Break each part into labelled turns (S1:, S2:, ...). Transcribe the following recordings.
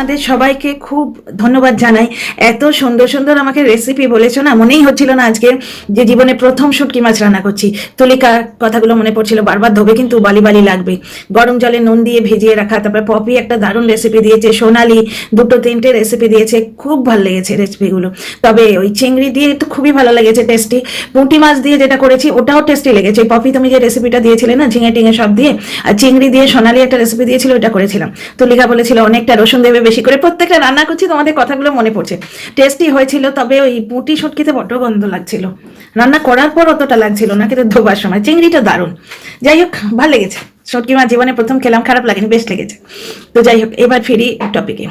S1: তোমাদের সবাইকে খুব ধন্যবাদ জানাই। এত সুন্দর সুন্দর আমাকে রেসিপি বলেছো না, মনেই হচ্ছিল না আজকে যে জীবনে প্রথম শুটকি মাছ রান্না করছি। তুলিকার কথাগুলো মনে পড়ছিল, বারবার ধোবে কিন্তু বালি বালি লাগবে। গরম জলে নুন দিয়ে ভেজিয়ে রাখা, তারপরে পপি একটা দারুণ রেসিপি দিয়েছে, সোনালি দুটো তিনটে রেসিপি দিয়েছে, খুব ভালো লেগেছে রেসিপিগুলো। তবে ওই চিংড়ি দিয়ে তো খুবই ভালো লেগেছে, টেস্টি। পুঁটি মাছ দিয়ে যেটা করেছি ওটাও টেস্টি লেগেছে। পপি তুমি যে রেসিপিটা দিয়েছিলে না ঝিঙে টিঙে সব দিয়ে, আর চিংড়ি দিয়ে সোনালি একটা রেসিপি দিয়েছিল, ওটা করেছিলাম। তুলিকা বলেছিল অনেকটা রসুন দেবে বেশি করে। প্রত্যেকটা রান্না করছি তোমাদের কথাগুলো মনে পড়ছে, টেস্টি হয়েছিল। তবে ওই পুঁটি শুটকিতে বড্ড গন্ধ লাগছিল, রান্না করার পর অতটা লাগছিল না, কিন্তু ধোবার সময়। চিংড়িটা দারুণ। যাই হোক, ভালো লেগেছে। শুটকি মাছ জীবনে প্রথম খেলাম, খারাপ লাগেনি, বেশ লেগেছে। তো যাই হোক, এবার ফিরি টপিকে।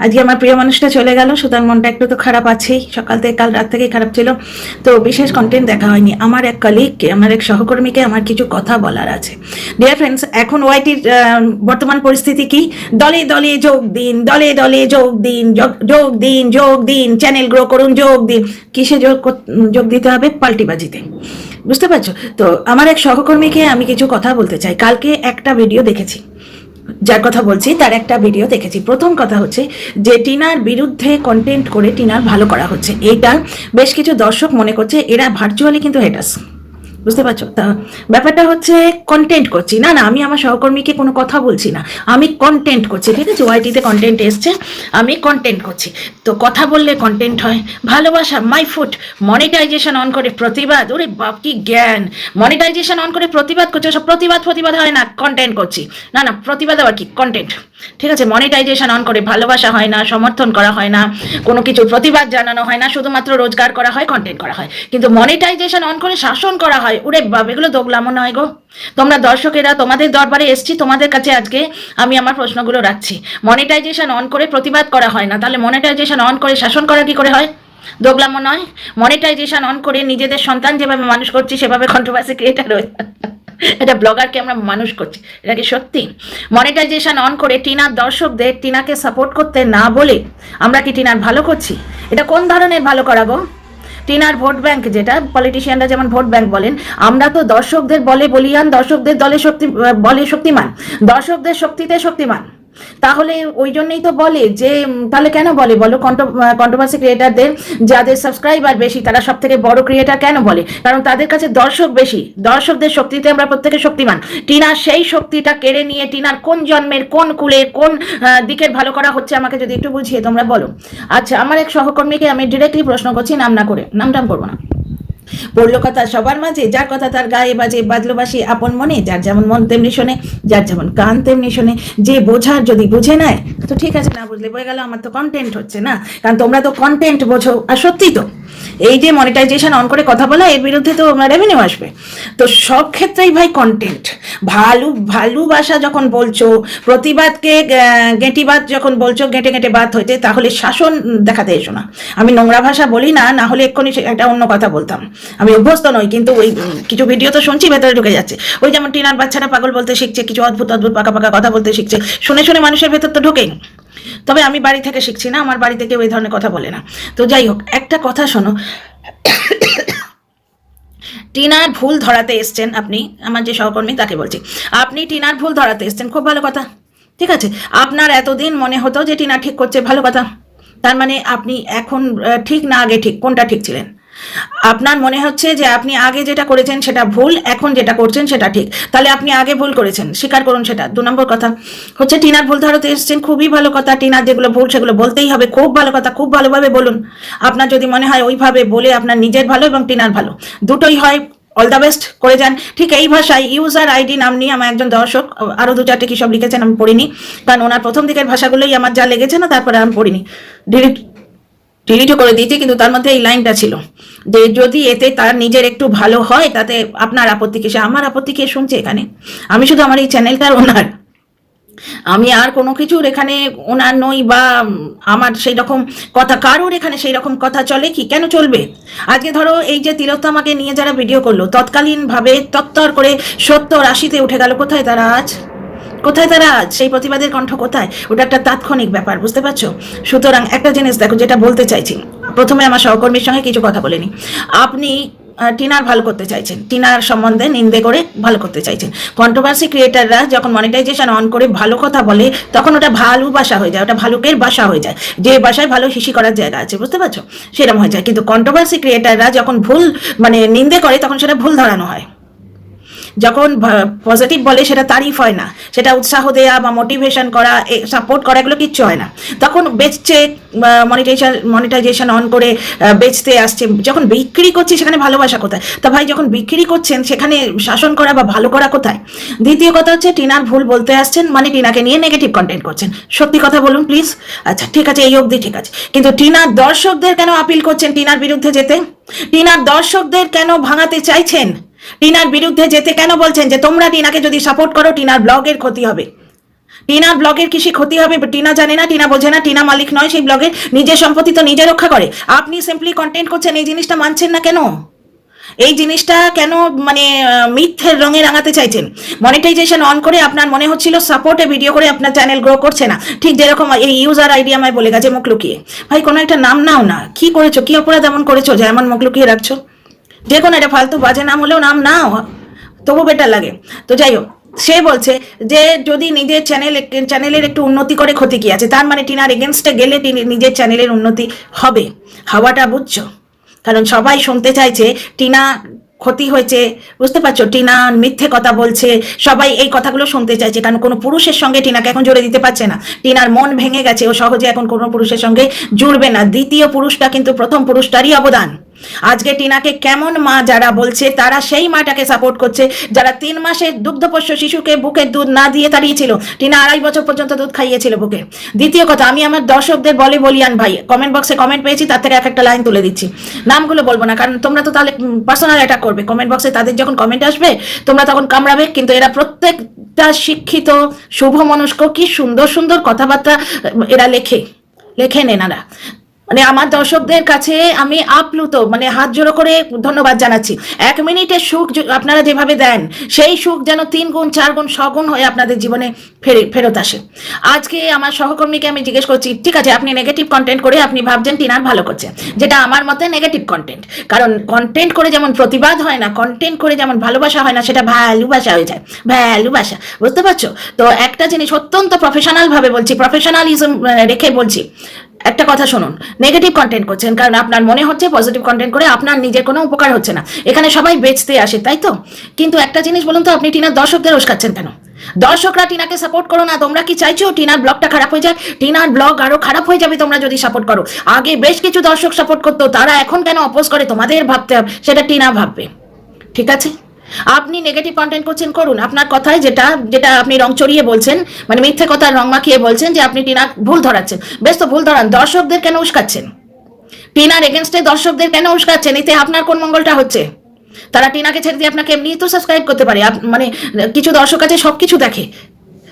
S1: আজকে আমার প্রিয় মানুষটা চলে গেল, সুতরাং মনটা একটু তো খারাপ আছেই। সকাল থেকে, কাল রাত থেকেই খারাপ ছিল। তো বিশেষ কন্টেন্ট দেখা হয়নি। আমার এক কলিগকে, আমার এক সহকর্মীকে আমার কিছু কথা বলার আছে। ডিয়ার ফ্রেন্ডস, এখন ওয়াইটির বর্তমান পরিস্থিতি কি? দলে দলে যোগ দিন, দলে দলে যোগ দিন, যোগ দিন, যোগ দিন, চ্যানেল গ্রো করুন, যোগ দিন। কিসে যোগ দিতে হবে? পাল্টিবাজিতে। বুঝতে পারছো তো? আমার এক সহকর্মীকে আমি কিছু কথা বলতে চাই। কালকে একটা ভিডিও দেখেছি, যার কথা বলছি তার একটা ভিডিও দেখেছি। প্রথম কথা হচ্ছে যে টিনার বিরুদ্ধে কন্টেন্ট করে টিনার ভালো করা হচ্ছে। এইটা বেশ কিছু দর্শক মনে করছে এরা ভার্চুয়ালি কিন্তু হেটার্স। বুঝতে পারছো? তা ব্যাপারটা হচ্ছে কন্টেন্ট করছি না, না আমি আমার সহকর্মীকে কোনো কথা বলছি না, আমি কন্টেন্ট করছি। ঠিক আছে, ওয়াইটিতে কন্টেন্ট এসছে, আমি কন্টেন্ট করছি। তো কথা বললে কন্টেন্ট হয়। ভালোবাসা মাই ফুট, মনিটাইজেশন অন করে প্রতিবাদ। ওরে বাপ কি জ্ঞান! মনিটাইজেশন অন করে প্রতিবাদ করছে, সব প্রতিবাদ হয় না, কন্টেন্ট করছি। না না, প্রতিবাদ আবার কি? কন্টেন্ট। ঠিক আছে, মনিটাইজেশন অন করে ভালোবাসা হয় না, সমর্থন করা হয় না, কোনো কিছু প্রতিবাদ জানানো হয় না, শুধুমাত্র রোজগার করা হয়, কন্টেন্ট করা হয়। কিন্তু মনিটাইজেশন অন করে শাসন করা হয়, ওরে বাবা, এগুলো দোগলামো নয় গো। তোমরা দর্শকেরা, তোমাদের দরবারে এসছি, তোমাদের কাছে আজকে আমি আমার প্রশ্নগুলো রাখছি। মনিটাইজেশন অন করে প্রতিবাদ করা হয় না, তাহলে মনিটাইজেশন অন করে শাসন করা কি করে হয়? দোগলামো নয়? মনিটাইজেশন অন করে নিজেদের সন্তান যেভাবে মানুষ করছি সেভাবে কন্ট্রোভার্সি ক্রিয়েটার হয়ে এটা ব্লগারকে আমরা মানুষ করছি, এটা কি সত্যি? মনিটাইজেশন অন করে টিনার দর্শকদের টিনাকে সাপোর্ট করতে না বলে আমরা কি টিনার ভালো করছি? এটা কোন ধরনের ভালো করা গো? টিনার ভোট ব্যাংক, যেটা পলিটিশিয়ানরা যেমন ভোট ব্যাংক বলেন, আমরা তো দর্শকদের বলে বলিয়ান, দর্শকদের দলে বলে শক্তিমান, দর্শকদের শক্তিতে শক্তিমান। তাহলে ওই জন্যই তো বলে যে, তাহলে কেন বলে বলো কন্ট্রোভার্সি ক্রিয়েটারদের যাদের সাবস্ক্রাইবার বেশি তারা সব থেকে বড় ক্রিয়েটার কেন বলে? কারণ তাদের কাছে দর্শক বেশি, দর্শকদের শক্তিতে আমরা প্রত্যেকে শক্তিমান। টিনা সেই শক্তিটা কেড়ে নিয়ে টিনার কোন জন্মের, কোন কুলে, কোন দিকের ভালো করা হচ্ছে আমাকে যদি একটু বুঝিয়ে তোমরা বলো। আচ্ছা, আমার এক সহকর্মীকে আমি ডিরেক্টলি প্রশ্ন করছি, নাম না করে, নামটাম করবো না। পড়লো কথা সবার মাঝে, যার কথা তার গায়ে বাজে, বাজলোবাসী আপন মনে, যার যেমন মন তেমনি শোনে, যার যেমন কান তেমনি শোনে। যে বোঝার যদি বুঝে নেয় তো ঠিক আছে, না বুঝলে বয়ে গেল। আমার তো কন্টেন্ট হচ্ছে না, কারণ তোমরা তো কন্টেন্ট বোঝো। আর সত্যি তো, এই যে মনিটাইজেশন অন করে কথা বলা, এর বিরুদ্ধে তো রেভিনিউ আসবে। তো সব ক্ষেত্রেই ভাই কন্টেন্ট। ভালোবাসা যখন বলছো, প্রতিবাদকে গেঁটিবাদ যখন বলছো, গেঁটে গেঁটে বাদ হইতে, তাহলে শাসন দেখাতে এসো না। আমি নোংরা ভাষা বলি না, না হলে এক্ষুনি একটা অন্য কথা বলতাম। আমি অভ্যস্ত নই, কিন্তু ওই কিছু ভিডিও তো শুনছি, ভেতরে ঢুকে যাচ্ছে। ওই যেমন টিনার বাচ্চারা পাগল বলতে শিখছে, কিছু অদ্ভুত অদ্ভুত পাকা পাকা কথা বলতে শিখছে, শুনে শুনে মানুষের ভেতর তো ঢোকেই। তবে আমি বাড়ি থেকে শিখছি না, আমার বাড়ি থেকে ওই ধরনের কথা বলে না। তো যাই হোক, একটা কথা শোনো, টিনার ভুল ধরাতে এসছেন আপনি, আমার যে সহকর্মী তাকে বলছি, আপনি টিনার ভুল ধরাতে এসছেন, খুব ভালো কথা। ঠিক আছে, আপনার এতদিন মনে হতো যে টিনা ঠিক করছে, ভালো কথা। তার মানে আপনি এখন ঠিক না আগে ঠিক, কোনটা ঠিক ছিলেন? আপনার মনে হচ্ছে যে আপনি আগে যেটা করেছেন সেটা ভুল, এখন যেটা করছেন সেটা ঠিক। তাহলে আপনি আগে ভুল করেছেন, স্বীকার করুন সেটা। 2 নম্বর কথা হচ্ছে টিনার ভুল ধরাতে এসেছেন, খুবই ভালো কথা। টিনার যেগুলো ভুল সেগুলো বলতেই হবে, খুব ভালো কথা, খুব ভালোভাবে বলুন। আপনার যদি মনে হয় ওইভাবে বলে আপনার নিজের ভালো এবং টিনার ভালো দুটোই হয়, অল দ্য বেস্ট করে যান। ঠিক এই ভাষায় ইউজার আইডি নাম নিয়ে আমার একজন দর্শক আরো 2-4টে কি সব লিখেছেন, আমি পড়িনি, কারণ ওনার প্রথম দিকের ভাষাগুলোই আমার যা লেগেছে না, তারপরে আমি পড়িনি, ডিলিটও করে দিয়েছি। কিন্তু তার মধ্যে এই লাইনটা ছিল যে যদি এতে তার নিজের একটু ভালো হয় তাতে আপনার আপত্তি কিসে? আমার আপত্তি কে শুনছে এখানে? আমি শুধু আমার এই চ্যানেলটার ওনার, আমি আর কোনো কিছুর এখানে ওনার নই, বা আমার সেই রকম কথা কারোর এখানে সেই রকম কথা চলে কি? কেন চলবে? আজকে ধরো এই যে তিলোত্তমাকে নিয়ে যারা ভিডিও করলো, তৎকালীনভাবে তত্তর করে 70-80-তে উঠে গেল, কোথায় তারা আজ? কোথায় তারা আজ? সেই প্রতিবাদের কণ্ঠ কোথায়? ওটা একটা তাৎক্ষণিক ব্যাপার, বুঝতে পারছো? সুতরাং একটা জিনিস দেখো, যেটা বলতে চাইছি, প্রথমে আমার সহকর্মীর সঙ্গে কিছু কথা বলিনি। আপনি টিনার ভালো করতে চাইছেন, টিনার সম্বন্ধে নিন্দে করে ভালো করতে চাইছেন। কন্ট্রোভার্সি ক্রিয়েটাররা যখন মনিটাইজেশন অন করে ভালো কথা বলে তখন ওটা ভালোবাসা হয়ে যায়, ওটা ভালুকের বাসা হয়ে যায়, যে বাসায় ভালো হিসি করার জায়গা আছে, বুঝতে পারছো, সেরকম হয়ে যায়। কিন্তু কন্ট্রোভার্সি ক্রিয়েটাররা যখন ভুল নিন্দে করে তখন সেটা ভুল ধরানো হয়। যখন পজিটিভ বলে সেটা তারিফ হয় না, সেটা উৎসাহ দেয়া বা মোটিভেশন করা, সাপোর্ট করা, এগুলো কিচ্ছু হয় না। তখন বেচছে, মনিটাইজেশন অন করে বেচতে আসছে। যখন বিক্রি করছে সেখানে ভালোবাসা কোথায়? তা ভাই যখন বিক্রি করছেন সেখানে শাসন করা বা ভালো করা কোথায়? দ্বিতীয় কথা হচ্ছে টিনার ভুল বলতে আসছেন, টিনাকে নিয়ে নেগেটিভ কন্টেন্ট করছেন। সত্যি কথা বলুন প্লিজ। আচ্ছা ঠিক আছে, এই অবধি ঠিক আছে, কিন্তু টিনার দর্শকদের কেন আপিল করছেন টিনার বিরুদ্ধে যেতে? টিনার দর্শকদের কেন ভাঙাতে চাইছেন? টিনার বিরুদ্ধে যেতে কেন বলছেন যে তোমরা টিনাকে যদি সাপোর্ট করো টিনার ব্লগের ক্ষতি হবে? টিনার ব্লগের কিসে ক্ষতি হবে? টিনা জানে না, টিনা বোঝে না, টিনা মালিক নয় সেই ব্লগের। নিজের সম্পত্তি তো নিজে রক্ষা করে। আপনি সিম্পলি কন্টেন্ট করছেন, এই জিনিসটা মানছেন না কেন? এই জিনিসটা কেন মিথ্যের রঙে রাঙাতে চাইছেন? মনিটাইজেশন অন করে আপনার মনে হচ্ছিল সাপোর্টে ভিডিও করে আপনার চ্যানেল গ্রো করছে না, ঠিক যেরকম এই ইউজার আইডি আমায় বলে গেছে মুখ লুকিয়ে। ভাই কোনো একটা নাম নাও না, কি করেছো, কি অপরাধ এমন করেছো যে এমন মুখ লুকিয়ে রাখছো? যে কোনো একটা ফালতু বাজে নাম হলেও নাম নাও, তবু বেটার লাগে। তো যাই হোক, সে বলছে যে যদি নিজের চ্যানেলের একটু উন্নতি করে ক্ষতি কি আছে? তার মানে টিনার এগেনস্টে গেলে নিজের চ্যানেলের উন্নতি হবে, হাওয়াটা বুঝছো? কারণ সবাই শুনতে চাইছে টিনা ক্ষতি হয়েছে, বুঝতে পারছো, টিনা মিথ্যে কথা বলছে, সবাই এই কথাগুলো শুনতে চাইছে। কারণ কোনো পুরুষের সঙ্গে টিনাকে এখন জুড়ে দিতে পারছে না, টিনার মন ভেঙে গেছে, ও সহজে এখন কোনো পুরুষের সঙ্গে জুড়বে না। দ্বিতীয় পুরুষটা কিন্তু প্রথম পুরুষটারই অবদান। আজকে টিনাকে কেমন মা যারা বলছে তারা সেই মাটাকে সাপোর্ট করছে যারা 3 মাসের দুগ্ধপোষ্য শিশুকে বুকের দুধ না দিয়ে তাড়িয়েছিল। টিনা 2.5 বছর পর্যন্ত দুধ খাইয়েছিল বুকে। দ্বিতীয় কথা, আমি আমার দর্শকদের বলিয়ান ভাই, কমেন্ট বক্সে কমেন্ট পেয়েছি, তার থেকে একটা লাইন তুলে দিচ্ছি। নামগুলো বলবো না কারণ তোমরা তো তাহলে পার্সোনাল অ্যাটাক করবে কমেন্ট বক্সে। তাদের যখন কমেন্ট আসবে তোমরা তখন কামড়াবে। কিন্তু এরা প্রত্যেকটা শিক্ষিত, শুভ মনস্ক, কি সুন্দর সুন্দর কথাবার্তা এরা লেখেন এনারা। আমার দর্শকদের কাছে আমি আপ্লুত, হাত জোড়ো করে ধন্যবাদ জানাচ্ছি। 1 মিনিটের সুখ আপনারা যেভাবে দেন, সেই সুখ যেন 3 গুণ 4 গুণ 6 গুণ হয়ে আপনাদের জীবনে ফেরত আসে। আজকে আমার সহকর্মীকে আমি জিজ্ঞেস করছি, ঠিক আছে আপনি নেগেটিভ কন্টেন্ট করে আপনি ভাবছেন টিনার ভালো করছে, যেটা আমার মতে নেগেটিভ কন্টেন্ট। কারণ কন্টেন্ট করে যেমন প্রতিবাদ হয় না, কন্টেন্ট করে যেমন ভালোবাসা হয় না, সেটা ভালোবাসা হয়ে যায়, ভালোবাসা, বুঝতে পারছো? তো একটা জিনিস অত্যন্ত প্রফেশনাল ভাবে বলছি, প্রফেশনালিজম রেখে বলছি, একটা কথা শুনুন, নেগেটিভ কন্টেন্ট করছেন কারণ আপনার মনে হচ্ছে পজিটিভ কন্টেন্ট করে আপনার নিজের কোনো উপকার হচ্ছে না। এখানে সবাই বেচতে আসে, তাই তো? কিন্তু একটা জিনিস বলুন তো, আপনি টিনার দর্শকদের উস্কাচ্ছেন কেন? দর্শকরা টিনাকে সাপোর্ট করো না, তোমরা কি চাইছো টিনার ব্লগটা খারাপ হয়ে যায়? টিনার ব্লগ আরো খারাপ হয়ে যাবে তোমরা যদি সাপোর্ট করো। আগে বেশ কিছু দর্শক সাপোর্ট করতো, তারা এখন কেন অপোজ করে তোমাদের ভাবতে হবে, সেটা টিনা ভাববে, ঠিক আছে? আপনি নেগেটিভ কন্টেন্ট করছেন, করুন। আপনার কথায় যেটা আপনি রং চড়িয়ে বলছেন, মিথ্যে কথার রং মাখিয়ে বলছেন যে আপনি টিনা ভুল ধরাচ্ছেন, বেশ তো ভুল ধরান। দর্শকদের কেন উস্কাচ্ছেন? টিনার এগেনস্টে দর্শকদের কেন উস্কাচ্ছেন? এতে আপনার কোন মঙ্গলটা হচ্ছে? তারা টিনাকে ছেড়ে দিয়ে আপনাকে এমনি তো সাবস্ক্রাইব করতে পারে। কিছু দর্শক আছে সবকিছু দেখে,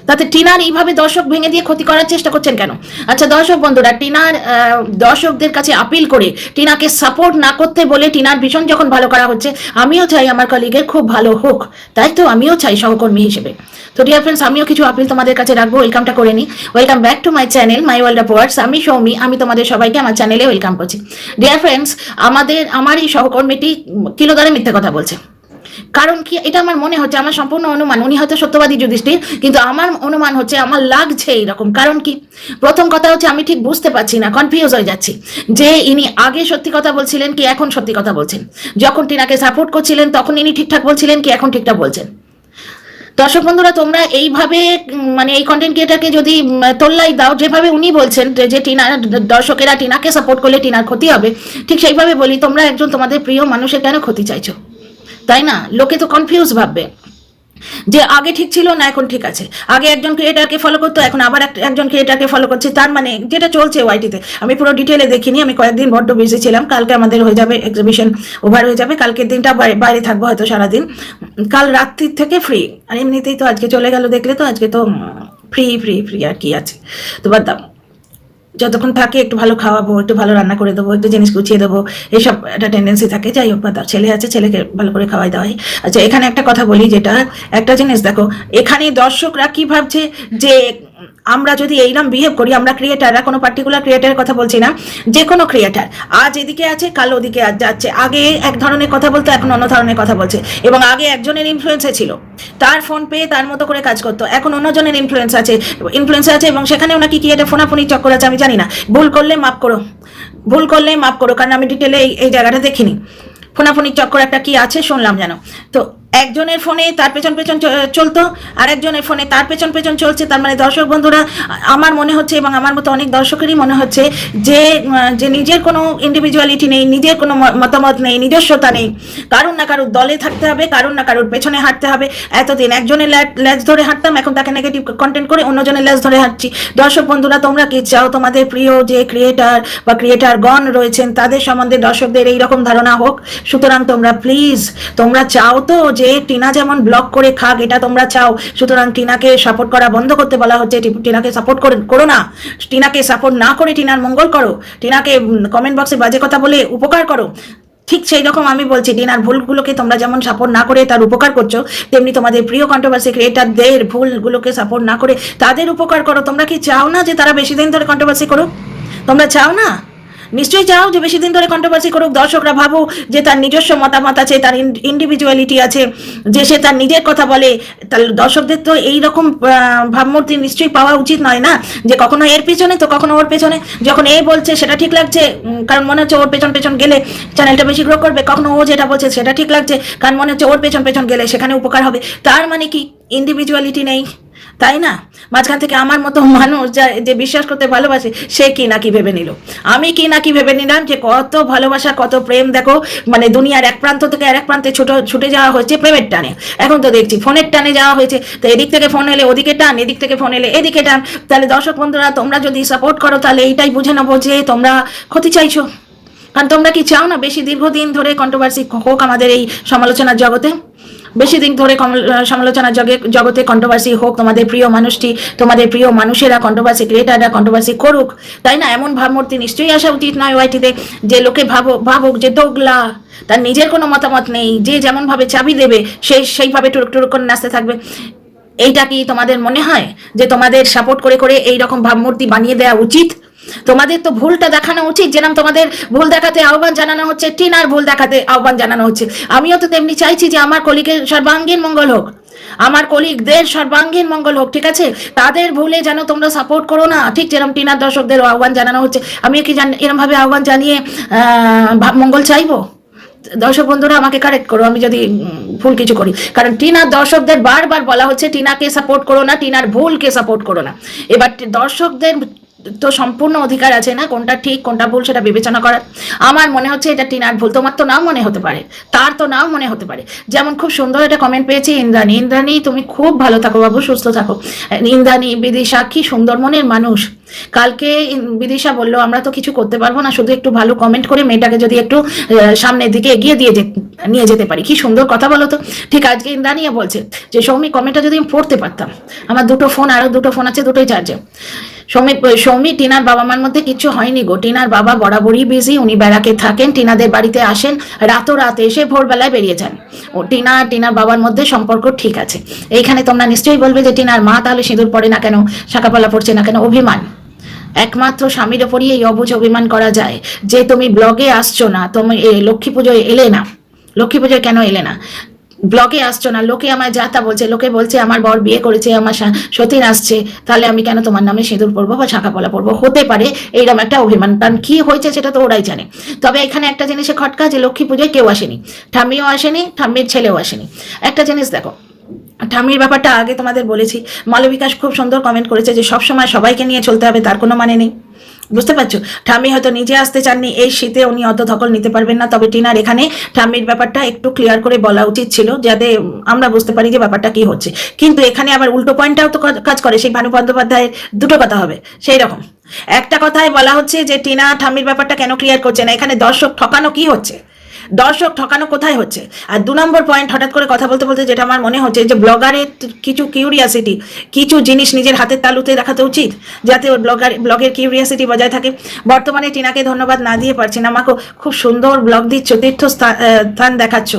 S1: তাতে টিনার এইভাবে দর্শক ভেঙে দিয়ে ক্ষতি করার চেষ্টা করছেন কেন? আচ্ছা দর্শক বন্ধুরা, টিনার দর্শকদের কাছে আপিল করে টিনাকে সাপোর্ট না করতে বলে টিনার ভীষণ যখন ভালো করা হচ্ছে, আমিও চাই আমার কলিগের খুব ভালো হোক, তাই তো? আমিও চাই সহকর্মী হিসেবে। তো ডিয়ার ফ্রেন্ডস, আমিও কিছু আপিল তোমাদের কাছে রাখবো। ওয়েলকামটা করে নিই। Welcome back to my channel my world of words. আমি সৌমি, আমি তোমাদের সবাইকে আমার চ্যানেলে ওয়েলকাম করছি। ডিয়ার ফ্রেন্ডস, আমার এই সহকর্মীটি কিলোদারে মিথ্যে কথা বলছে। কারণ কি, এটা আমার মনে হচ্ছে, আমার সম্পূর্ণ অনুমান, উনি হয়তো সত্যবাদী যুধিষ্ঠির, কিন্তু আমার অনুমান হচ্ছে, আমার লাগছে এইরকম। কারণ কি, প্রথম কথা হচ্ছে আমি ঠিক বুঝতে পারছি না, কনফিউজ হয়ে যাচ্ছি যে ইনি আগে সত্যি কথা বলছিলেন কি এখন সত্যি কথা বলছেন। যখন টিনাকে সাপোর্ট করছিলেন তখন ইনি ঠিকঠাক বলছিলেন কি এখন ঠিকঠাক বলছেন? দর্শক বন্ধুরা, তোমরা এইভাবে এই কন্টেন্ট ক্রিয়েটারকে যদি তোল্লাই দাও, যেভাবে উনি বলছেন যে টিনা দর্শকেরা টিনাকে সাপোর্ট করলে টিনার ক্ষতি হবে, ঠিক সেইভাবে বলি, তোমরা একজন তোমাদের প্রিয় মানুষের কেন ক্ষতি চাইছো? তাই না? লোকে তো কনফিউজ ভাববে যে আগে ঠিক ছিল না এখন ঠিক আছে, আগে একজন ক্রিয়েটারকে ফলো করতো এখন আবার একজন ক্রিয়েটারকে ফলো করছে। তার যেটা চলছে ওয়াইটিতে, আমি পুরো ডিটেলে দেখিনি, আমি কয়েকদিন বড্ড বিজি ছিলাম। কালকে আমাদের হয়ে যাবে এক্সিবিশন, ওভার হয়ে যাবে, কালকের দিনটা বাইরে থাকবো হয়তো সারাদিন, কাল রাত্রির থেকে ফ্রি। আর এমনিতেই তো আজকে চলে গেল, দেখলে তো আজকে তো ফ্রি ফ্রি ফ্রি আর কি আছে। তো বাদ দাও, যতক্ষণ থাকে একটু ভালো খাওয়াবো, একটু ভালো রান্না করে দেবো, একটু জিনিস গুছিয়ে দেবো, এইসব একটা টেন্ডেন্সি থাকে। যাই হোক, বাদ, ছেলে আছে, ছেলেকে ভালো করে খাওয়াই দেওয়াই। আচ্ছা, এখানে একটা কথা বলি, যেটা একটা জিনিস দেখো, এখানে দর্শকরা কি ভাবছে যে আমরা যদি এইরকম বিহেভ করি, আমরা ক্রিয়েটাররা, কোনো পার্টিকুলার ক্রিয়েটারের কথা বলছি না, যে কোনো ক্রিয়েটার আজ এদিকে আছে, কাল ওদিকে আজ যাচ্ছে, আগে এক ধরনের কথা বলতো, এখন অন্য ধরনের কথা বলছে, এবং আগে একজনের ইনফ্লুয়েন্সে ছিল, তার ফোন পেয়ে তার মতো করে কাজ করতো, এখন অন্যজনের ইনফ্লুয়েন্স আছে এবং সেখানে ওনাকে কি এটা ফোনাফোনি চক্কর আছে আমি জানি না, ভুল করলে মাফ করো, কারণ আমি ডিটেলে এই জায়গাটা দেখিনি। ফোনাফোনির চক্কর একটা কি আছে শুনলাম যেন। তো একজনের ফোনে তার পেছন চলতো, আর একজনের ফোনে তার পেছন চলছে। তার মানে দর্শক বন্ধুরা, আমার মনে হচ্ছে এবং আমার মতো অনেক দর্শকেরই মনে হচ্ছে যে নিজের কোনো ইন্ডিভিজুয়ালিটি নেই, নিজের কোনো মতামত নেই, নিজস্বতা নেই, কারুর না কারুর দলে থাকতে হবে, কারুর না কারুর পেছনে হাঁটতে হবে। এতদিন একজনের ল্যাজ ধরে হাঁটতাম, এখন তাকে নেগেটিভ কন্টেন্ট করে অন্যজনের ল্যাজ ধরে হাঁটছি। দর্শক বন্ধুরা, তোমরা কি চাও তোমাদের প্রিয় যে ক্রিয়েটার বা ক্রিয়েটারগণ রয়েছেন তাদের সম্বন্ধে দর্শকদের এইরকম ধারণা হোক? সুতরাং তোমরা প্লিজ, তোমরা চাও তো যে টিনা যেমন ব্লক করে খাক, এটা তোমরা চাও। সুতরাং টিনাকে সাপোর্ট করা বন্ধ করতে বলা হচ্ছে। টিনাকে সাপোর্ট করো না, টিনাকে সাপোর্ট না করে টিনার মঙ্গল করো, টিনাকে কমেন্ট বক্সে বাজে কথা বলে উপকার করো। ঠিক সেই রকম আমি বলছি, টিনার ভুলগুলোকে তোমরা যেমন সাপোর্ট না করে তার উপকার করছো, তেমনি তোমাদের প্রিয় কন্ট্রোভার্সি ক্রিয়েটারদের ভুলগুলোকে সাপোর্ট না করে তাদের উপকার করো। তোমরা কি চাও না যে তারা বেশি দিন ধরে কন্ট্রোভার্সি করুক? তোমরা চাও না? নিশ্চয়ই চাও যে বেশি দিন ধরে কন্ট্রোভার্সি করুক, দর্শকরা ভাবুক যে তার নিজস্ব মতামত আছে, তার ইন্ডিভিজুয়ালিটি আছে, যে সে তার নিজের কথা বলে। তাহলে দর্শকদের তো এইরকম ভাবমূর্তি নিশ্চয়ই পাওয়া উচিত নয় না, যে কখনো এর পেছনে তো কখনো ওর পেছনে। যখন এ বলছে সেটা ঠিক লাগছে, কারণ মনে হচ্ছে ওর পেছন গেলে চ্যানেলটা বেশি গ্রো করবে, কখনো ও যেটা বলছে সেটা ঠিক লাগছে কারণ মনে হচ্ছে ওর পেছন গেলে সেখানে উপকার হবে। তার মানে কি ইন্ডিভিজুয়ালিটি নেই, তাই না? মাঝখান থেকে আমার মতো মানুষ যে বিশ্বাস করতে ভালোবাসে, সে কি না কি ভেবে নিল, আমি কি না কি ভেবে নিলাম যে কত ভালোবাসা, কত প্রেম। দেখো, মানে দুনিয়ার এক প্রান্ত থেকে আরেক প্রান্তে ছুটে যাওয়া হয়েছে প্রেমের টানে। এখন তো দেখছি ফোনের টানে যাওয়া হয়েছে। তো এদিক থেকে ফোন এলে ওদিকে টান, এদিক থেকে ফোন এলে এদিকে টান। তাহলে দর্শক বন্ধুরা, তোমরা যদি সাপোর্ট করো তাহলে এইটাই বুঝে নেবো যে তোমরা ক্ষতি চাইছো। কারণ তোমরা কি চাও না বেশি দীর্ঘদিন ধরে কন্ট্রোভার্সি হোক আমাদের এই সমালোচনার জগতে? বেশি দিন ধরে সমালোচনার জগতে কন্ট্রোভার্সি হোক, তোমাদের প্রিয় মানুষটি, তোমাদের প্রিয় মানুষেরা, কন্ট্রোভার্সি ক্রিয়েটাররা কন্ট্রোভার্সি করুক, তাই না? এমন ভাবমূর্তি নিশ্চয়ই আসা উচিত নয় ওয়াইটিতে, যে লোকে ভাবুক যে দোগলা, তার নিজের কোনো মতামত নেই, যে যেমনভাবে চাবি দেবে সেইভাবে টুরুক করে নাচতে থাকবে। এইটা কি তোমাদের মনে হয় যে তোমাদের সাপোর্ট করে এইরকম ভাবমূর্তি বানিয়ে দেওয়া উচিত? তোমাদের তো ভুলটা দেখানো উচিত, যেরকম তোমাদের ভুল দেখাতে আহ্বান জানানো হচ্ছে, টিনার ভুল দেখাতে আহ্বান জানানো হচ্ছে। আমিও তো তেমনি চাইছি যে আমার কলিগের সর্বাঙ্গীন মঙ্গল হোক, আমার কলিগদের সর্বাঙ্গীন মঙ্গল হোক, ঠিক আছে? তাদের ভুলে যেন তোমরা সাপোর্ট করো না, ঠিক যেরকম টিনার দর্শকদের আহ্বান জানানো হচ্ছে। আমিও কি এরকম ভাবে আহ্বান জানিয়ে মঙ্গল চাইবো? দর্শক বন্ধুরা, আমাকে কারেক্ট করো আমি যদি ভুল কিছু করি। কারণ টিনার দর্শকদের বারবার বলা হচ্ছে টিনাকে সাপোর্ট করো না, টিনার ভুলকে সাপোর্ট করো না। এবার দর্শকদের তো সম্পূর্ণ অধিকার আছে না কোনটা ঠিক কোনটা ভুল সেটা বিবেচনা করার। আমার মনে হচ্ছে এটা টিনার ভুল, তোমার তো নাও মনে হতে পারে, তার তো নাও মনে হতে পারে। যেমন খুব সুন্দর একটা কমেন্ট পেয়েছি ইন্দ্রাণী, তুমি খুব ভালো থাকো বাবু, সুস্থ থাকো। ইন্দ্রাণী, বিদিশা কি সুন্দর মনের মানুষ। কালকে বিদিশা বললো আমরা তো কিছু করতে পারবো না, শুধু একটু ভালো কমেন্ট করে মেয়েটাকে যদি একটু সামনের দিকে এগিয়ে নিয়ে যেতে পারি। কি সুন্দর কথা বলো তো। ঠিক আজকে ইন্দ্রাণীও বলছে যে সৌমি, কমেন্টটা যদি আমি পড়তে পারতাম। আমার দুটো ফোন, আরো দুটো ফোন আছে, দুটোই চার্জে। সৌমি, টিনার বাবা মার মধ্যে কিছু হয়নি গো। টিনার বাবা বরাবরই বিজি, উনি বেড়াকে থাকেন, টিনাদের বাড়িতে আসেন রাতে এসে ভোরবেলায় বেরিয়ে যান। ও টিনার বাবার মধ্যে সম্পর্ক ঠিক আছে। এইখানে তোমরা নিশ্চয়ই বলবে যে টিনার মা তাহলে সিঁদুর পড়ে না কেন, শাঁকাপালা পড়ছে না কেন? অভিমান, একমাত্র স্বামীর ওপরই এই অবুঝ অভিমান করা যায় যে তুমি ব্লগে আসছো না, তুমি লক্ষ্মী পুজোয় এলে না। লক্ষ্মী পুজোয় কেন এলে না? ব্লগে আসছো না, লোকে আমায় যা তা বলছে, লোকে বলছে আমার বর বিয়ে করেছে, আমার সতীন আসছে, তাহলে আমি কেন তোমার নামে সিঁদুর পরবো বা শাঁকাপলা পরবো? হতে পারে এইরকম একটা অভিমান, কারণ কি হয়েছে সেটা তো ওরাই জানে। তবে এখানে একটা জিনিসে খটকা, যে লক্ষ্মী পুজোয় কেউ আসেনি, ঠাম্মিও আসেনি, ঠাম্মির ছেলেও আসেনি। একটা জিনিস দেখো, ঠাম্মির ব্যাপারটা আগে তোমাদের বলেছি। মালবিকাশ খুব সুন্দর কমেন্ট করেছে যে সবসময় সবাইকে নিয়ে চলতে হবে, তার কোনো মানে নেই। বুঝতে পারছো? ঠাম্মি হয়তো নিজে আসতে চাননি, এই শীতে উনি অত ধকল নিতে পারবেন না। তবে টিনার এখানে ঠাম্মির ব্যাপারটা একটু ক্লিয়ার করে বলা উচিত ছিল, যাতে আমরা বুঝতে পারি যে ব্যাপারটা কি হচ্ছে। কিন্তু এখানে আবার উল্টো পয়েন্টটাও তো কাজ করে, সেই ভানু বন্দ্যোপাধ্যায়ের দুটো কথা হবে সেই রকম। একটা কথায় বলা হচ্ছে যে টিনা ঠাম্মির ব্যাপারটা কেন ক্লিয়ার করছে না, এখানে দর্শক ঠকানো কি হচ্ছে? দর্শক ঠকানো কোথায় হচ্ছে? আর 2 নম্বর পয়েন্ট, হঠাৎ করে কথা বলতে বলতে যেটা আমার মনে হচ্ছে যে ব্লগারের কিছু কিউরিয়াসিটি, কিছু জিনিস নিজের হাতের তালুতে দেখাতে উচিত যাতে ওর ব্লগের কিউরিয়াসিটি বজায় থাকে। বর্তমানে টিনাকে ধন্যবাদ না দিয়ে পারছি না। আমাকে খুব সুন্দর ব্লগ দিচ্ছ, তীর্থস্থান দেখাচ্ছ।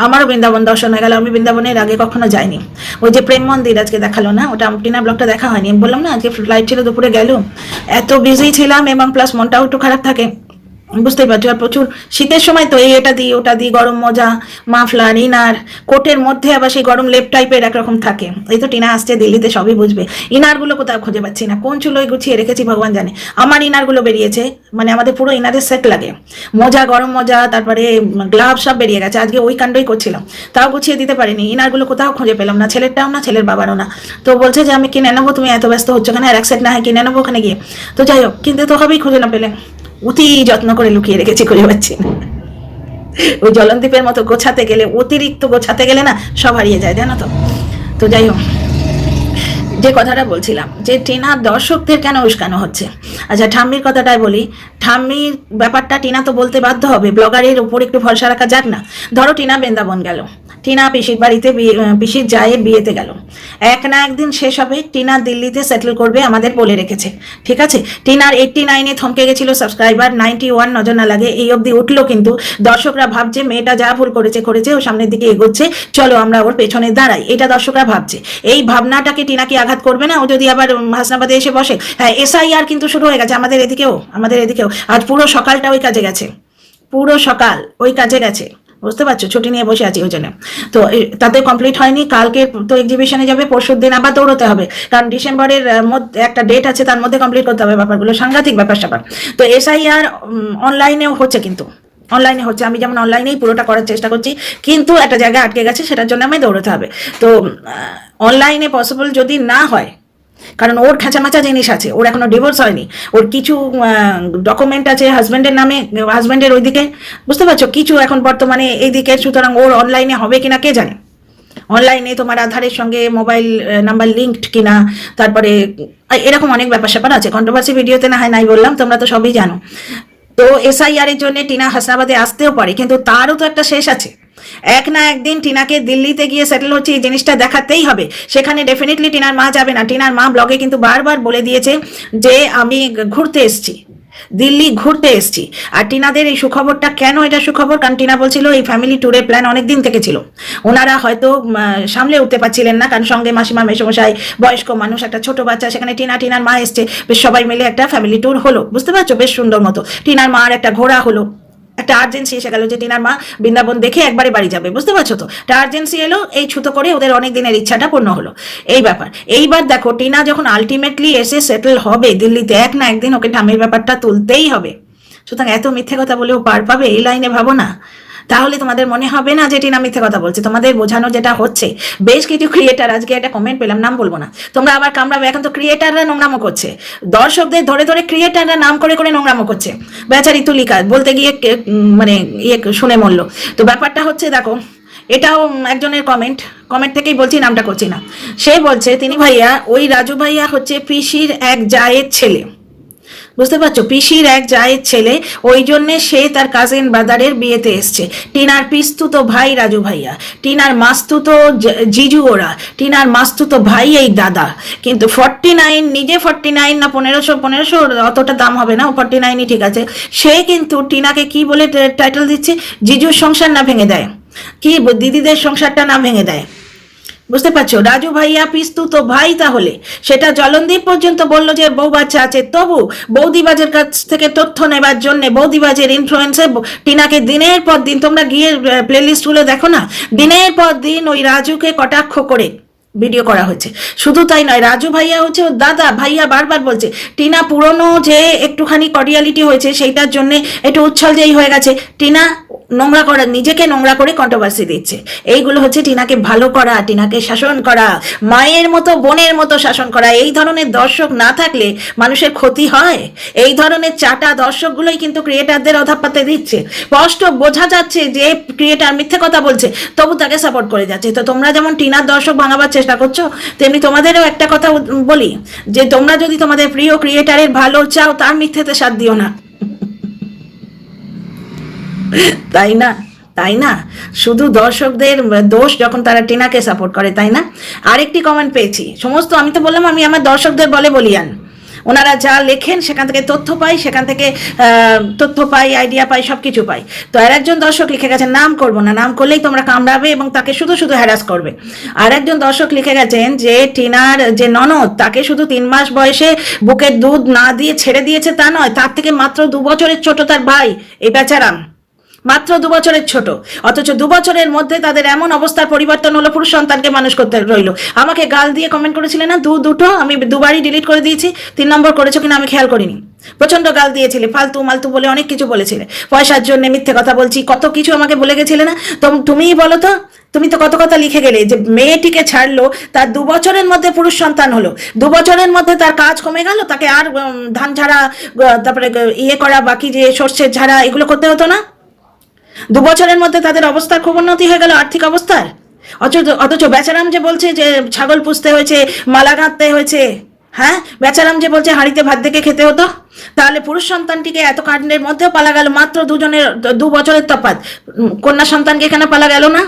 S1: আমারও বৃন্দাবন দর্শন হয়ে গেল, আমি বৃন্দাবনের আগে কখনো যাইনি। ওই যে প্রেম মন্দির আজকে দেখালো না, ওটা টিনা ব্লগটা দেখা হয়নি। আমি বললাম না আজকে ফ্লাইট ছিল, দুপুরে গেল, এত বিজি ছিলাম এবং প্লাস মনটাও একটু খারাপ থাকে, বুঝতেই পারছো। আর প্রচুর শীতের সময় তো এই এটা দিই ওটা দিই, গরম মোজা, মাফলার, ইনার, কোটের মধ্যে আবার সেই গরম লেপ টাইপের একরকম থাকে। এই তো টিনা আসছে দিল্লিতে, সবই বুঝবে। ইনারগুলো কোথাও খুঁজে পাচ্ছি না, কোন চুলোয় গুছিয়ে রেখেছি ভগবান জানে। আমার ইনারগুলো বেরিয়েছে, মানে আমাদের পুরো ইনারের সেট লাগে, মোজা, গরম মোজা, তারপরে গ্লাভস সব বেরিয়ে গেছে। আজকে ওই কাণ্ডই করছিলাম, তাও গুছিয়ে দিতে পারিনি। ইনারগুলো কোথাও খুঁজে পেলাম না, ছেলেরটাও না, ছেলের বাবারও না। তো বলছে যে আমি কিনে নেবো, তুমি এত ব্যস্ত হচ্ছ কেন, আর এক সেট না হয় কিনে নেবো ওখানে গিয়ে। তো যাই হোক, কিনতে তো হবেই, খুঁজে না পেলে। অতি যত্ন করে লুকিয়ে রেখেছি, খুঁজে পাচ্ছি না। ওই জলনদীপের মতো গোছাতে গেলে, অতিরিক্ত গোছাতে গেলে না সব হারিয়ে যায়, জানো তো। তো যাই হোক, যে কথাটা বলছিলাম যে টিনার দর্শকদের কেন উস্কানো হচ্ছে। আচ্ছা, ঠাম্মির কথাটাই বলি। ঠাম্মির ব্যাপারটা টিনা তো বলতে বাধ্য হবে, ব্লগারের উপর একটু ভরসা রাখা যাক না। ধরো টিনা বৃন্দাবন গেল, টিনা পিসির বাড়িতে পিসির জায়ের বিয়েতে গেল, এক না একদিন শেষ হবে, টিনা দিল্লিতে সেটেল করবে, আমাদের বলে রেখেছে, ঠিক আছে। টিনার 89-এ থমকে গেছিল সাবস্ক্রাইবার, 91 নজর না লাগে এই অবধি উঠলো, কিন্তু দর্শকরা ভাবছে মেয়েটা যা ভুল করেছে ও সামনের দিকে এগোচ্ছে, চলো আমরা ওর পেছনে দাঁড়াই, এটা দর্শকরা ভাবছে। এই ভাবনাটাকে টিনা কি আঘাত করবে না? ও যদি আবার হাসনাবাদে এসে বসে। হ্যাঁ, SIR কিন্তু শুরু হয়ে গেছে আমাদের এদিকেও। আজ পুরো সকালটা ওই কাজে গেছে, পুরো সকাল ওই কাজে গেছে, বুঝতে পারছো। ছুটি নিয়ে বসে আছি ওই জন্য। তো তাতে কমপ্লিট হয়নি, কালকে তো এক্সিবিশনে যাবে, পরশুর দিন আবার দৌড়তে হবে, কারণ ডিসেম্বরের মধ্যে একটা ডেট আছে, তার মধ্যে কমপ্লিট করতে হবে ব্যাপারগুলো, সাংঘাতিক ব্যাপার। তো SIR অনলাইনেও হচ্ছে, কিন্তু অনলাইনে হচ্ছে, আমি যেমন অনলাইনেই পুরোটা করার চেষ্টা করছি, কিন্তু একটা জায়গায় আটকে গেছে, সেটার জন্য আমায় দৌড়তে হবে। তো অনলাইনে পসিবল যদি না হয়, কারণ ওর খাঁচামাচা জিনিস আছে, ওর এখনো ডিভোর্স হয়নি, ওর কিছু ডকুমেন্ট আছে হাজব্যান্ডের নামে, হাজব্যান্ডের ওইদিকে, বুঝতে পারছো, কিছু এখন বর্তমানে এইদিকে, সুতরাং ওর অনলাইনে হবে কিনা কে জানে। অনলাইনে তোমার আধারের সঙ্গে মোবাইল নাম্বার লিঙ্কড কিনা, তারপরে এরকম অনেক ব্যাপার স্যাপার আছে। কন্ট্রোভার্সি ভিডিওতে না হয় নাই বললাম, তোমরা তো সবই জানো। তো SIR এর জন্য টিনা হাসনাবাদে আসতেও পারে, কিন্তু তারও তো একটা শেষ আছে। এক না একদিন টিনাকে দিল্লিতে গিয়ে সেটেল হচ্ছে, এই জিনিসটা দেখাতেই হবে। সেখানে ডেফিনেটলি টিনার মা যাবে না। টিনার মা ব্লগে কিন্তু বারবার বলে দিয়েছে যে আমি ঘুরতে এসছি, দিল্লি ঘুরতে এসছি। আর টিনাদের এই সুখবরটা কেন, এটা সুখবর কারণ টিনা বলছিল এই ফ্যামিলি ট্যুরের প্ল্যান অনেক দিন থেকে ছিল, ওনারা হয়তো সামলে উঠতে পারছিলেন না, কারণ সঙ্গে মাসিমা, মেসমশাই, বয়স্ক মানুষ, একটা ছোট বাচ্চা, সেখানে টিনার মা এসছে, বেশ সবাই মিলে একটা ফ্যামিলি ট্যুর হলো, বুঝতে পারছো, বেশ সুন্দর মতো। টিনার মার একটা ঘোরা হলো, একটা আর্জেন্সি এসে গেল যে টিনার মা বৃন্দাবন দেখে একবারে বাড়ি যাবে, বুঝতে পারছো তো। একটা আর্জেন্সি এলো, এই ছুতো করে ওদের অনেক দিনের ইচ্ছাটা পূর্ণ হলো, এই ব্যাপার। এইবার দেখো টিনা যখন আলটিমেটলি এসে সেটেল হবে দিল্লিতে, এক না একদিন ওকে ঠামির ব্যাপারটা তুলতেই হবে। সুতরাং এত মিথ্যে কথা বলেও পার পাবে, এই লাইনে ভাবো না। তাহলে তোমাদের মনে হবে না যে টিনা মিথ্যে কথা বলছে। তোমাদের বোঝানো যেটা হচ্ছে, বেশ কিছু ক্রিয়েটার, আজকে একটা কমেন্ট পেলাম, নাম বলবো না, তোমরা আবার কামড়াবে, এখন তো ক্রিয়েটাররা নোংরামো করছে, দর্শকদের ধরে ধরে ক্রিয়েটাররা নাম করে করে নোংরামো করছে। বেচারি তুলিকা বলতে গিয়ে মানে শুনে মরলো। তো ব্যাপারটা হচ্ছে, দেখো এটাও একজনের কমেন্ট থেকেই বলছি, নামটা করছি না। সে বলছে তিনি ভাইয়া, ওই রাজু ভাইয়া হচ্ছে পিসির এক জায়ের ছেলে, বুঝতে পারছো, পিসির এক জায়ের ছেলে, ওই জন্যে সে তার কাজিন ব্রাদারের বিয়েতে এসছে। টিনার পিস্তুতো ভাই রাজু ভাইয়া, টিনার মাস্তুতো জিজু ওরা, টিনার মাস্তুতো ভাই এই দাদা। কিন্তু 49, নিজে 49 না 1500 অতটা দাম হবে না, 49ই ঠিক আছে। সে কিন্তু টিনাকে কি বলে টাইটেল দিচ্ছে, জিজুর সংসার না ভেঙে দেয়, কি দিদিদের সংসারটা না ভেঙে দেয়, বুঝতে পারছো। রাজু ভাইয়া পিস্তুতো ভাই, তাহলে সেটা জলনদীপ পর্যন্ত বললো যে বউ বাচ্চা আছে, তবু বৌদিবাজের কাছ থেকে তথ্য নেবার জন্য, বৌদিবাজের ইনফ্লুয়েন্সে টিনাকে দিনের পর দিন, তোমরা গিয়ে প্লেলিস্টগুলো দেখো না, দিনের পর দিন ওই রাজুকে কটাক্ষ করে ভিডিও করা হয়েছে। শুধু তাই নয়, রাজু ভাইয়া হচ্ছে ওর দাদা, ভাইয়া বারবার বলছে টিনা পুরনো যে একটুখানি কর্ডিয়ালিটি হয়েছে সেইটার জন্য একটু উচ্ছল যেই হয়ে গেছে, টিনা নোংরা করা, নিজেকে নোংরা করে কন্ট্রোভার্সি দিচ্ছে। এইগুলো হচ্ছে টিনাকে ভালো করা, টিনাকে শাসন করা, মায়ের মতো বোনের মতো শাসন করা। এই ধরনের দর্শক না থাকলে মানুষের ক্ষতি হয়। এই ধরনের চাটা দর্শকগুলোই কিন্তু ক্রিয়েটারদের অধাপাতে দিচ্ছে। স্পষ্ট বোঝা যাচ্ছে যে ক্রিয়েটার মিথ্যে কথা বলছে, তবু তাকে সাপোর্ট করে যাচ্ছে। তো তোমরা যেমন টিনার দর্শক ভাঙাবার চেষ্টা করছো, তেমনি তোমাদেরও একটা কথা বলি, যে তোমরা যদি তোমাদের প্রিয় ক্রিয়েটারের ভালো চাও, তার মিথ্যেতে সাথ দিও না, তাই না? তাই না? শুধু দর্শকদের দোষ যখন তারা টিনাকে সাপোর্ট করে, তাই না? আরেকটি কমেন্ট পেয়েছি, সমস্ত আমি তো বললাম আমি আমার দর্শকদের বলিয়ান, ওনারা যা লেখেন সেখান থেকে তথ্য পাই, সেখান থেকে তথ্য পাই, আইডিয়া পাই, সব কিছু পাই। তো আর একজন দর্শক লিখে গেছেন, নাম করবো না, নাম করলেই তোমরা কামড়াবে এবং তাকে শুধু শুধু হ্যারাস করবে। আর একজন দর্শক লিখে গেছেন যে টিনার যে ননদ তাকে শুধু 3 মাস বয়সে বুকের দুধ না দিয়ে ছেড়ে দিয়েছে তা নয়, তার থেকে মাত্র 2 বছরের ছোট তার ভাই, এই বেচারাম মাত্র 2 বছরের ছোট, অথচ 2 বছরের মধ্যে তাদের এমন অবস্থার পরিবর্তন হলো, পুরুষ সন্তানকে মানুষ করতে রইলো। আমাকে গাল দিয়ে কমেন্ট করেছিলেন না দুটো, আমি দুবারই ডিলিট করে দিয়েছি, 3 নম্বর করেছো কিনা আমি খেয়াল করিনি। প্রচন্ড গাল দিয়েছিলে, ফালতু মালতু বলে অনেক কিছু বলেছিলে, পয়সার জন্য মিথ্যে কথা বলছি, কত কিছু আমাকে বলে গেছিলে না? তুমিই বলো তো, তুমি তো কত কথা লিখে গেলে যে মেয়েটিকে ছাড়লো, তার 2 বছরের মধ্যে পুরুষ সন্তান হলো, 2 বছরের মধ্যে তার কাজ কমে গেল, তাকে আর ধান ঝাড়া, তারপরে করা, বাকি যে সর্ষের ঝাড়া, এগুলো করতে হতো না? 2 বছরের মধ্যে তাদের অবস্থার খুব উন্নতি হয়ে গেল, আর্থিক অবস্থার। অথচ বেচারাম যে বলছে যে ছাগল পুষতে হয়েছে, মালা গাঁথতে হয়েছে, হ্যাঁ, বেচারাম যে বলছে হাঁড়িতে ভাত দেখে খেতে হতো। তাহলে পুরুষ সন্তানটিকে এত কাণ্ডের মধ্যেও পালা গেল, মাত্র 2 বছরের তফাৎ, কন্যা সন্তানকে এখানে পালা গেল না?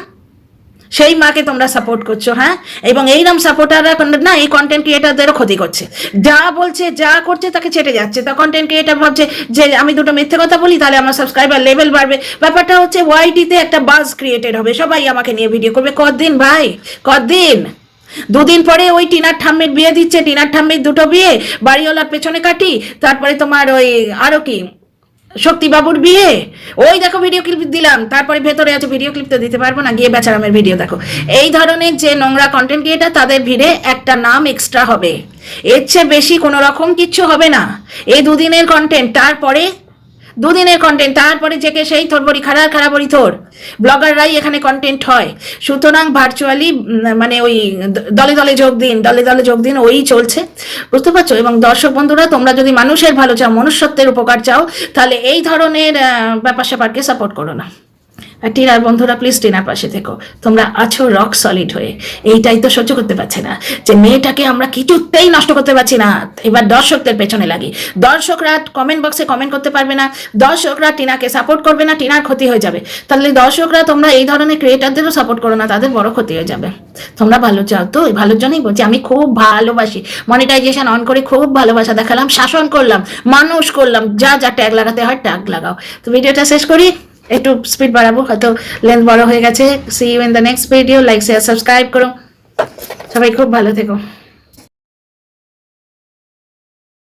S1: সেই মাকে তোমরা সাপোর্ট করছো, হ্যাঁ, এবং এইরকম সাপোর্টাররা না এই কন্টেন্ট ক্রিয়েটারদেরও ক্ষতি করছে, যা বলছে যা করছে তাকে চেটে যাচ্ছে। তা কন্টেন্ট ক্রিয়েটার ভাবছে যে আমি দুটো মিথ্যে কথা বলি তাহলে আমার সাবস্ক্রাইবার লেভেল বাড়বে। ব্যাপারটা হচ্ছে ওয়াইটিতে একটা বাজ ক্রিয়েটেড হবে, সবাই আমাকে নিয়ে ভিডিও করবে। কতদিন ভাই, কতদিন? 2 দিন পরে ওই টিনার ঠাম্মির বিয়ে দিচ্ছে, টিনার ঠাম্মির 2টো বিয়ে, বাড়িওয়ালার পেছনে কাটি, তারপরে তোমার ওই আরো কি শক্তিবাবুর বিয়ে, ওই দেখো ভিডিও ক্লিপ দিলাম, তারপরে ভেতরে আছে, ভিডিও ক্লিপ তো দিতে পারবো না, গিয়ে বেচারামের ভিডিও দেখো। এই ধরনের যে নোংরা কন্টেন্ট ক্রিয়েটার, তাদের ভিড়ে একটা নাম এক্সট্রা হবে, এর চেয়ে বেশি কোনো রকম কিচ্ছু হবে না। এই 2 দিনের কন্টেন্ট, তারপরে 2 দিনের কন্টেন্ট, তারপরে জেকে সেই থরবরি খারাপরি থর ব্লগাররাই এখানে কন্টেন্ট হয়। সুতরাং ভার্চুয়ালি মানে ওই দলে দলে যোগ দিন, ওই চলছে, বুঝতে পারছো? এবং দর্শক বন্ধুরা, তোমরা যদি মানুষের ভালো চাও, মনুষ্যত্বের উপকার চাও, তাহলে এই ধরনের ব্যাপার স্যাপারকে সাপোর্ট করো না। আর টিনার বন্ধুরা প্লিজ টিনার পাশে থেকো, তোমরা আছো রক সলিড হয়ে। এইটাই তো সহ্য করতে পারছে না যে মেয়েটাকে আমরা কিছুতেই নষ্ট করতে পারছি না, এবার দর্শকদের পেছনে লাগি। দর্শকরা কমেন্ট বক্সে কমেন্ট করতে পারবে না, দর্শকরা টিনাকে সাপোর্ট করবে না, টিনার ক্ষতি হয়ে যাবে। তাহলে দর্শকরা তোমরা এই ধরনের ক্রিয়েটারদেরও সাপোর্ট করো না, তাদের বড় ক্ষতি হয়ে যাবে। তোমরা ভালো চাও তো, এই ভালোর জন্যই বলছি, আমি খুব ভালোবাসি, মনিটাইজেশন অন করে খুব ভালোবাসা দেখালাম, শাসন করলাম, মানুষ করলাম, যা ট্যাগ লাগাতে হয় ট্যাগ লাগাও। তো ভিডিওটা শেষ করি, একটু স্পিড বাড়াবো, হয়তো লেন্থ বড় হয়ে গেছে। See you in the next video, like share subscribe করো, সবাই খুব ভালো থেকো।